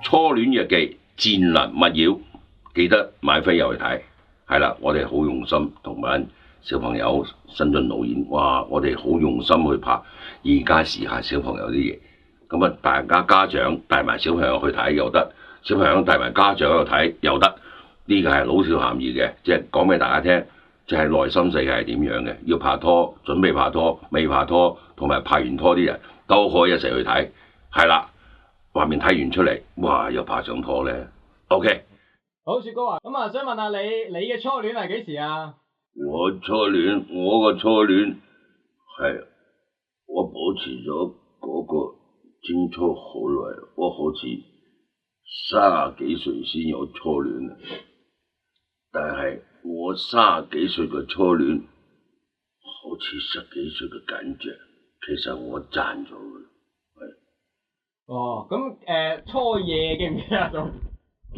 初戀日記戰難勿擾，記得買飛入去睇。係啦，我哋好用心同班小朋友新進導演，哇！我哋好用心去拍而家時下小朋友啲嘢。咁啊，大家家長帶埋小朋友去睇又得，小朋友帶埋家長去睇又得。呢個係老少咸宜嘅，即係講俾大家聽，即係內心世界係點樣嘅。要拍拖、準備拍拖、未拍拖同埋拍完拖啲人都可以一齊去睇。係啦，畫面睇完出嚟，哇！又拍上拖咧。OK。好，雪哥啊，咁啊，想問下你嘅初戀係幾時啊？我個初戀係我保持咗嗰個貞操好耐，我好似30幾歲先有初戀啊！但係我30幾歲嘅初戀，好似10幾歲嘅感覺，其實我賺咗嘅。哦，咁初夜記唔記得咗？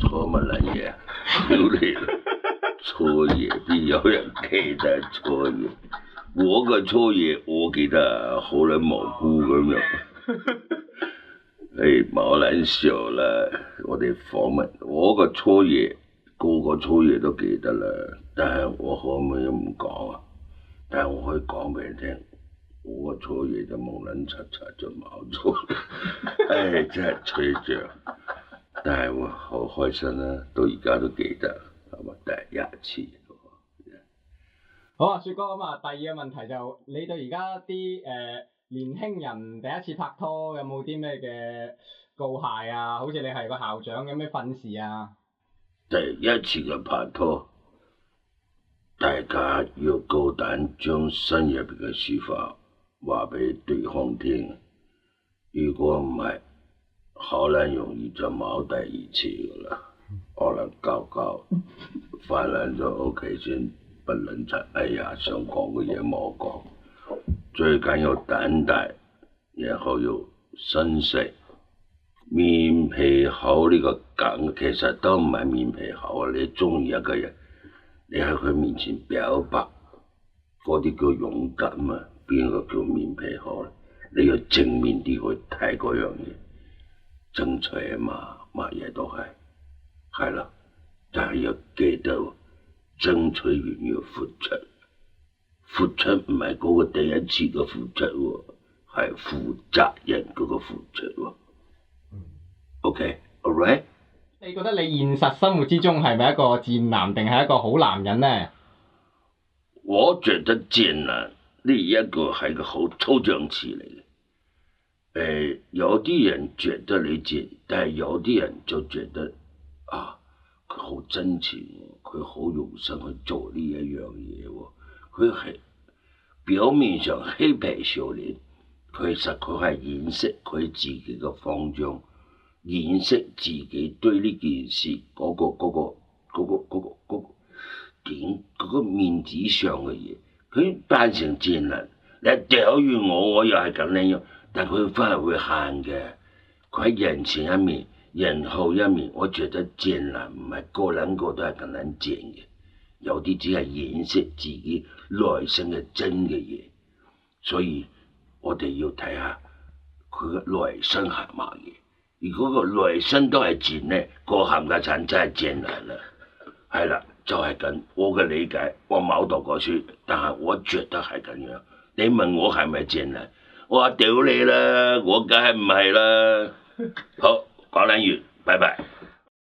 初乜撚嘢啊？屌你啦！初夜邊有人記得初夜？我個初夜我記得好撚蘑菇咁樣。誒，冇撚笑啦！我哋訪問我個初夜，個個初夜都記得啦。但係我可唔可以唔講啊？但係我可以講俾你聽，我個初夜就蒙撚柒柒就冇咗。誒，真係吹脹。但係我好開心啦，到而家都記得，係嘛？第一次。好啊，雪哥，咁啊，第二個問題就你對而家啲年輕人第一次拍拖有冇啲咩嘅告誡啊？好似你係個校長，有咩訓示啊？第一次嘅拍拖，大家要夠膽將心入邊嘅說法話俾對方聽，如果唔係，好難容易就冇第二次噶啦，可能搞翻爛咗屋企先不論柒，哎呀，想講嘅嘢冇講，最緊要膽大，然後要紳士，面皮厚呢個梗其實都唔係面皮厚啊！你中意一個人，你喺佢面前表白，嗰啲叫勇敢啊，邊個叫面皮厚咧？你要正面啲去睇嗰樣嘢。爭取啊嘛，乜嘢都係啦，但係要記得，爭取完要付出，付出唔係嗰個第一次嘅付出喎，係負責任嗰個付出喎。OK，all right？你覺得你現實生活之中係咪一個賤男定係一個好男人呢？我覺得賤男呢一個係個好抽象詞嚟嘅。有啲人覺得你賤，但係有啲人就覺得啊，佢好真情，佢好用心去做呢一樣嘢喎。佢係表面上嬉皮笑臉，其實佢係掩飾佢自己嘅慌張，掩飾自己對呢件事嗰個面子上嘅嘢。佢扮成賤人，你屌完我又係咁樣。但佢翻嚟會喊嘅，佢喺人前一面，人後一面。我覺得賤男唔係個撚個都係咁撚賤嘅，有啲只係掩飾自己內心嘅真嘅嘢。所以我哋要睇下佢嘅內心係乜嘢。如果個內心都係賤咧，個冚家鏟真係賤男啦。係啦，就係咁。我嘅理解，我冇讀過書，但係我覺得係咁樣。你問我係咪賤男？我話屌你啦，我梗係唔係啦。好，講完，拜拜。